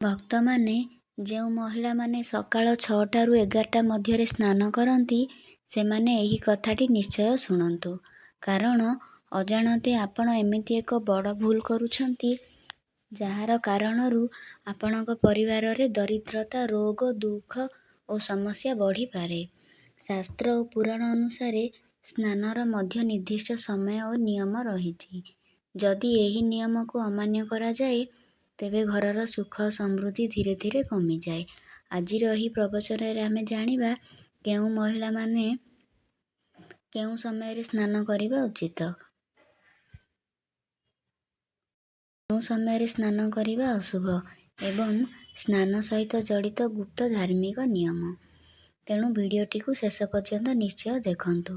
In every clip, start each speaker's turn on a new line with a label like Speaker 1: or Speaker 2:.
Speaker 1: ଭକ୍ତମାନେ ଯେଉଁ ମହିଳାମାନେ ସକାଳ 6ଟାରୁ 11ଟା ମଧ୍ୟରେ ସ୍ନାନ କରନ୍ତି, ସେମାନେ ଏହି କଥାଟି ନିଶ୍ଚୟ ଶୁଣନ୍ତୁ। କାରଣ ଅଜାଣତେ ଆପଣ ଏମିତି ଏକ ବଡ଼ ଭୁଲ କରୁଛନ୍ତି, ଯାହାର କାରଣରୁ ଆପଣଙ୍କ ପରିବାରରେ ଦରିଦ୍ରତା, ରୋଗ, ଦୁଃଖ ଓ ସମସ୍ୟା ବଢ଼ିପାରେ। ଶାସ୍ତ୍ର ଓ ପୁରାଣ ଅନୁସାରେ ସ୍ନାନର ମଧ୍ୟ ନିର୍ଦ୍ଦିଷ୍ଟ ସମୟ ଓ ନିୟମ ରହିଛି। ଯଦି ଏହି ନିୟମକୁ ଅମାନ୍ୟ କରାଯାଏ, ତେବେ ଘରର ସୁଖ ସମୃଦ୍ଧି ଧୀରେ ଧୀରେ କମିଯାଏ। ଆଜିର ଏହି ପ୍ରବଚନରେ ଆମେ ଜାଣିବା କେଉଁ ମହିଳାମାନେ କେଉଁ ସମୟରେ ସ୍ନାନ କରିବା ଉଚିତ, କେଉଁ ସମୟରେ ସ୍ନାନ କରିବା ଅଶୁଭ ଏବଂ ସ୍ନାନ ସହିତ ଜଡ଼ିତ ଗୁପ୍ତ ଧାର୍ମିକ ନିୟମ। ତେଣୁ ଭିଡ଼ିଓଟିକୁ ଶେଷ ପର୍ଯ୍ୟନ୍ତ ନିଶ୍ଚୟ ଦେଖନ୍ତୁ।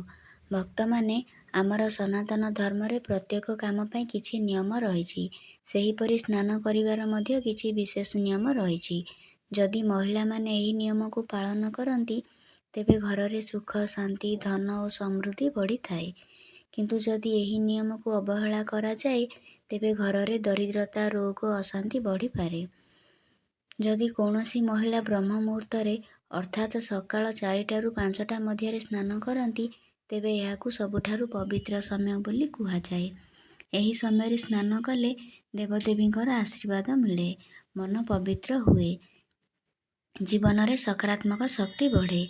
Speaker 1: ଭକ୍ତମାନେ, ଆମର ସନାତନ ଧର୍ମରେ ପ୍ରତ୍ୟେକ କାମ ପାଇଁ କିଛି ନିୟମ ରହିଛି। ସେହିପରି ସ୍ନାନ କରିବାର ମଧ୍ୟ କିଛି ବିଶେଷ ନିୟମ ରହିଛି। ଯଦି ମହିଳାମାନେ ଏହି ନିୟମକୁ ପାଳନ କରନ୍ତି, ତେବେ ଘରରେ ସୁଖ, ଶାନ୍ତି, ଧନ ଓ ସମୃଦ୍ଧି ବଢ଼ିଥାଏ। କିନ୍ତୁ ଯଦି ଏହି ନିୟମକୁ ଅବହେଳା କରାଯାଏ, ତେବେ ଘରରେ ଦରିଦ୍ରତା, ରୋଗ, ଅଶାନ୍ତି ବଢ଼ିପାରେ। ଯଦି କୌଣସି ମହିଳା ବ୍ରହ୍ମ ମୁହୂର୍ତ୍ତରେ ଅର୍ଥାତ୍ ସକାଳ 4ଟାରୁ 5ଟା ମଧ୍ୟରେ ସ୍ନାନ କରନ୍ତି, ତେବେ ଏହାକୁ ସବୁଠାରୁ ପବିତ୍ର ସମୟ ବୋଲି କୁହାଯାଏ। ଏହି ସମୟରେ ସ୍ନାନ କଲେ ଦେବଦେବୀଙ୍କର ଆଶୀର୍ବାଦ ମିଳେ, ମନ ପବିତ୍ର ହୁଏ, ଜୀବନରେ ସକାରାତ୍ମକ ଶକ୍ତି ବଢ଼େ।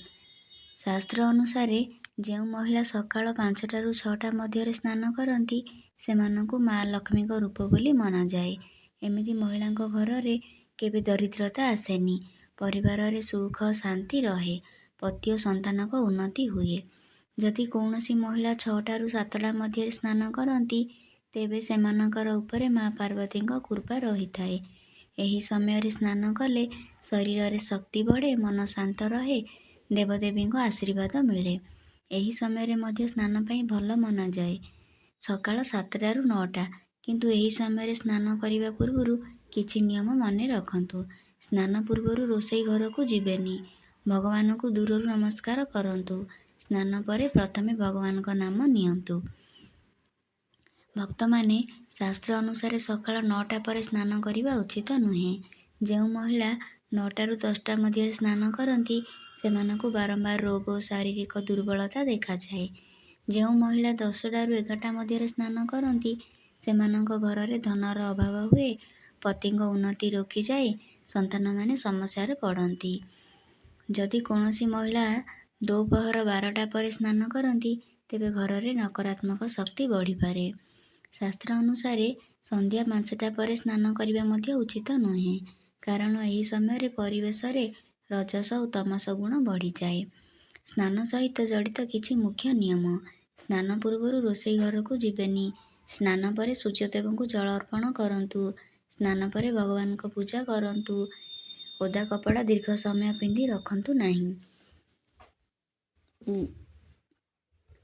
Speaker 1: ଶାସ୍ତ୍ର ଅନୁସାରେ ଯେଉଁ ମହିଳା ସକାଳ 5ଟାରୁ 6ଟା ମଧ୍ୟରେ ସ୍ନାନ କରନ୍ତି, ସେମାନଙ୍କୁ ମା ଲକ୍ଷ୍ମୀଙ୍କ ରୂପ ବୋଲି ମନାଯାଏ। ଏମିତି ମହିଳାଙ୍କ ଘରରେ କେବେ ଦରିଦ୍ରତା ଆସେନି, ପରିବାରରେ ସୁଖ ଶାନ୍ତି ରହେ, ପତି ଓ ସନ୍ତାନଙ୍କ ଉନ୍ନତି ହୁଏ। ଯଦି କୌଣସି ମହିଳା 6ଟାରୁ 7ଟା ମଧ୍ୟରେ ସ୍ନାନ କରନ୍ତି, ତେବେ ସେମାନଙ୍କର ଉପରେ ମା ପାର୍ବତୀଙ୍କ କୃପା ରହିଥାଏ। ଏହି ସମୟରେ ସ୍ନାନ କଲେ ଶରୀରରେ ଶକ୍ତି ବଢ଼େ, ମନ ଶାନ୍ତ ରହେ, ଦେବଦେବୀଙ୍କ ଆଶୀର୍ବାଦ ମିଳେ। ଏହି ସମୟରେ ମଧ୍ୟ ସ୍ନାନ ପାଇଁ ଭଲ ମନାଯାଏ ସକାଳ 7ଟାରୁ 9ଟା। କିନ୍ତୁ ଏହି ସମୟରେ ସ୍ନାନ କରିବା ପୂର୍ବରୁ କିଛି ନିୟମ ମନେ ରଖନ୍ତୁ। ସ୍ନାନ ପୂର୍ବରୁ ରୋଷେଇ ଘରକୁ ଯିବେନି। ଭଗବାନଙ୍କୁ ଦୂରରୁ ନମସ୍କାର କରନ୍ତୁ। ସ୍ନାନ ପରେ ପ୍ରଥମେ ଭଗବାନଙ୍କ ନାମ ନିଅନ୍ତୁ। ଭକ୍ତମାନେ, ଶାସ୍ତ୍ର ଅନୁସାରେ ସକାଳ 9ଟା ପରେ ସ୍ନାନ କରିବା ଉଚିତ ନୁହେଁ। ଯେଉଁ ମହିଳା 9ଟାରୁ 10ଟା ମଧ୍ୟରେ ସ୍ନାନ କରନ୍ତି, ସେମାନଙ୍କୁ ବାରମ୍ବାର ରୋଗ ଓ ଶାରୀରିକ ଦୁର୍ବଳତା ଦେଖାଯାଏ। ଯେଉଁ ମହିଳା 10ଟାରୁ 11ଟା ମଧ୍ୟରେ ସ୍ନାନ କରନ୍ତି, ସେମାନଙ୍କ ଘରରେ ଧନର ଅଭାବ ହୁଏ, ପତିଙ୍କ ଉନ୍ନତି ରୋକିଯାଏ, ସନ୍ତାନମାନେ ସମସ୍ୟାରେ ପଡ଼ନ୍ତି। ଯଦି କୌଣସି ମହିଳା ଦୋପହର 12ଟା ପରେ ସ୍ନାନ କରନ୍ତି, ତେବେ ଘରରେ ନକାରାତ୍ମକ ଶକ୍ତି ବଢ଼ିପାରେ। ଶାସ୍ତ୍ର ଅନୁସାରେ ସନ୍ଧ୍ୟା 5ଟା ପରେ ସ୍ନାନ କରିବା ମଧ୍ୟ ଉଚିତ ନୁହେଁ, କାରଣ ଏହି ସମୟରେ ପରିବେଶରେ ରଜସ ଓ ତମସ ଗୁଣ ବଢ଼ିଯାଏ। ସ୍ନାନ ସହିତ ଜଡ଼ିତ କିଛି ମୁଖ୍ୟ ନିୟମ। ସ୍ନାନ ପୂର୍ବରୁ ରୋଷେଇ ଘରକୁ ଯିବେନି। ସ୍ନାନ ପରେ ସୂର୍ଯ୍ୟଦେବଙ୍କୁ ଜଳ ଅର୍ପଣ କରନ୍ତୁ। ସ୍ନାନ ପରେ ଭଗବାନଙ୍କ ପୂଜା କରନ୍ତୁ। ଓଦା କପଡ଼ା ଦୀର୍ଘ ସମୟ ପିନ୍ଧି ରଖନ୍ତୁ ନାହିଁ।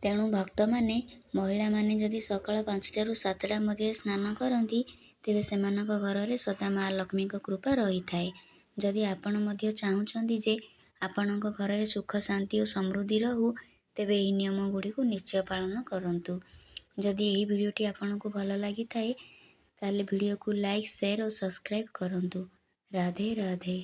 Speaker 1: ତେଣୁ ଭକ୍ତମାନେ, ମହିଳାମାନେ ଯଦି ସକାଳ 5ଟାରୁ 7ଟା ମଧ୍ୟରେ ସ୍ନାନ କରନ୍ତି, ତେବେ ସେମାନଙ୍କ ଘରରେ ସଦା ମା ଲକ୍ଷ୍ମୀଙ୍କ କୃପା ରହିଥାଏ। ଯଦି ଆପଣ ମଧ୍ୟ ଚାହୁଁଛନ୍ତି ଯେ ଆପଣଙ୍କ ଘରରେ ସୁଖ, ଶାନ୍ତି ଓ ସମୃଦ୍ଧି ରହୁ, ତେବେ ଏହି ନିୟମଗୁଡ଼ିକୁ ନିଶ୍ଚୟ ପାଳନ କରନ୍ତୁ। ଯଦି ଏହି ଭିଡ଼ିଓଟି ଆପଣଙ୍କୁ ଭଲ ଲାଗିଥାଏ, ତାହେଲେ ଭିଡ଼ିଓକୁ ଲାଇକ୍, ସେୟାର ଓ ସବସ୍କ୍ରାଇବ୍ କରନ୍ତୁ। ରାଧେ ରାଧେ।